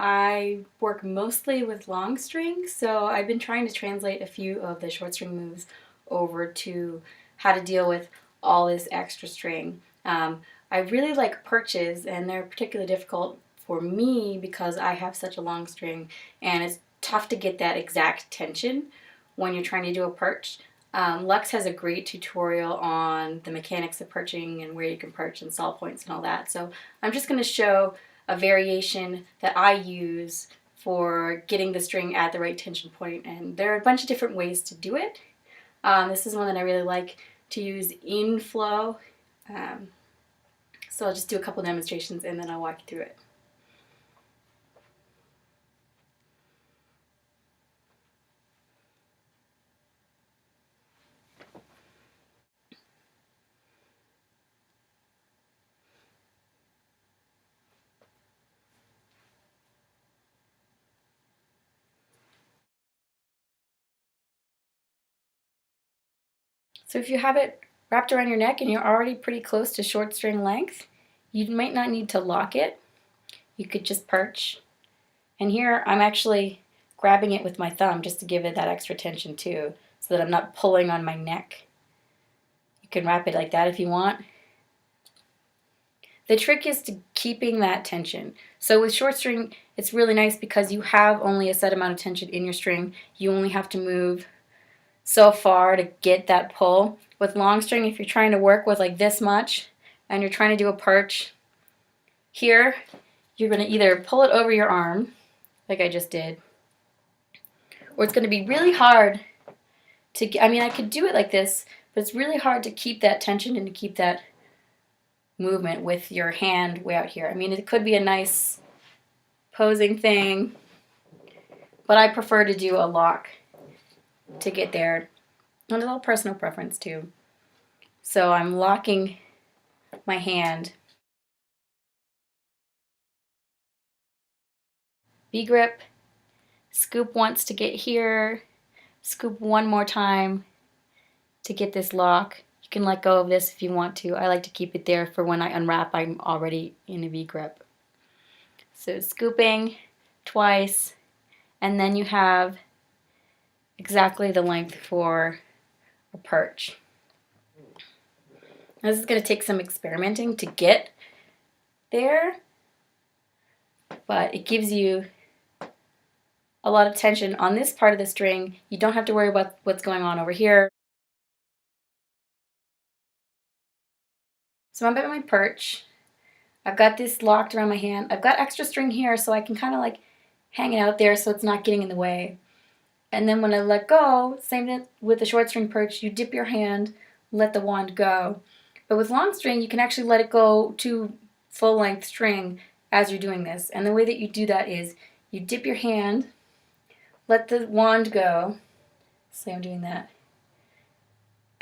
I work mostly with long string, so I've been trying to translate a few of the short string moves over to how to deal with all this extra string. I really like perches, and they're particularly difficult for me because I have such a long string, and it's tough to get that exact tension when you're trying to do a perch. Lux has a great tutorial on the mechanics of perching and where you can perch and saw points and all that. So I'm just going to show a variation that I use for getting the string at the right tension point, and there are a bunch of different ways to do it. This is one that I really like to use in flow, so I'll just do a couple demonstrations and then I'll walk you through it. So if you have it wrapped around your neck and you're already pretty close to short string length, you might not need to lock it. You could just perch. And here I'm actually grabbing it with my thumb just to give it that extra tension too, so that I'm not pulling on my neck. You can wrap it like that if you want. The trick is to keeping that tension. So with short string, it's really nice because you have only a set amount of tension in your string. You only have to move so far to get that pull. With long string, if you're trying to work with like this much and you're trying to do a perch, here you're going to either pull it over your arm, like I just did, or it's going to be really hard to, I could do it like this, but it's really hard to keep that tension and to keep that movement with your hand way out here. It could be a nice posing thing, but I prefer to do a lock to get there. And it's all personal preference too. So I'm locking my hand. V-grip, scoop once to get here, scoop one more time to get this lock. You can let go of this if you want to. I like to keep it there for when I unwrap, I'm already in a V-grip. So scooping twice, and then you have exactly the length for a perch. Now, this is going to take some experimenting to get there, but it gives you a lot of tension on this part of the string. You don't have to worry about what's going on over here. So I'm at my perch. I've got this locked around my hand. I've got extra string here so I can kind of like hang it out there so it's not getting in the way. And then when I let go, same thing with the short string perch, you dip your hand, let the wand go. But with long string, you can actually let it go to full length string as you're doing this. And the way that you do that is you dip your hand, let the wand go. Say I'm doing that.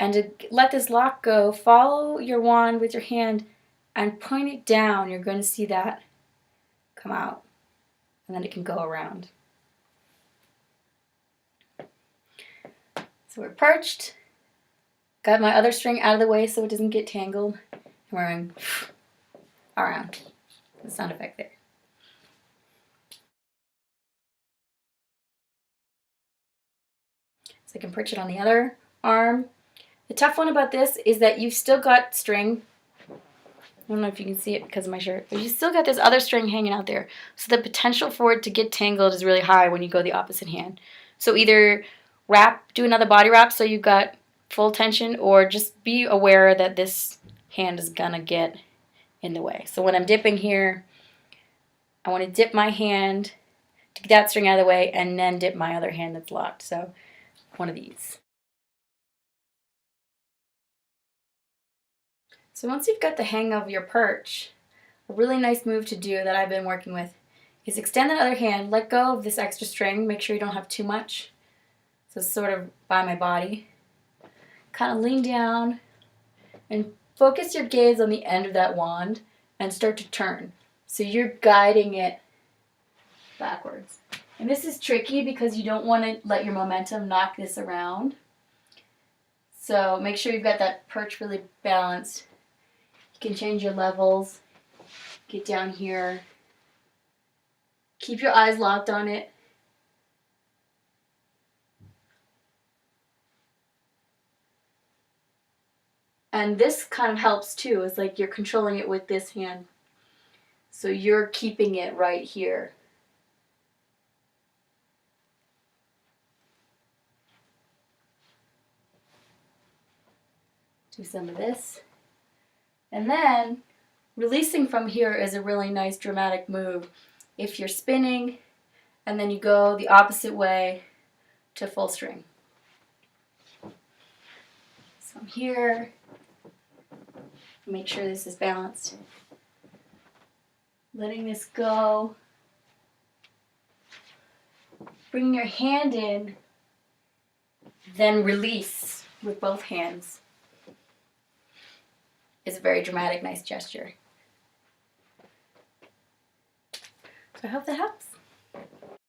And to let this lock go, follow your wand with your hand and point it down. You're going to see that come out. And then it can go around. So we're perched. Got my other string out of the way so it doesn't get tangled. And we're going around. The sound effect there. So I can perch it on the other arm. The tough one about this is that you've still got string. I don't know if you can see it because of my shirt, but you still got this other string hanging out there. So the potential for it to get tangled is really high when you go the opposite hand. So either do another body wrap so you've got full tension, or just be aware that this hand is gonna get in the way. So when I'm dipping here, I want to dip my hand to get that string out of the way and then dip my other hand that's locked. So one of these. So once you've got the hang of your perch, a really nice move to do that I've been working with is extend that other hand, let go of this extra string, make sure you don't have too much. So it's sort of by my body. Kind of lean down and focus your gaze on the end of that wand and start to turn. So you're guiding it backwards. And this is tricky because you don't want to let your momentum knock this around. So make sure you've got that perch really balanced. You can change your levels. Get down here. Keep your eyes locked on it. And this kind of helps too. It's like you're controlling it with this hand. So you're keeping it right here. Do some of this. And then releasing from here is a really nice dramatic move. If you're spinning and then you go the opposite way to full string. So I'm here. Make sure this is balanced. Letting this go. Bring your hand in, then release with both hands. It's a very dramatic, nice gesture. So I hope that helps.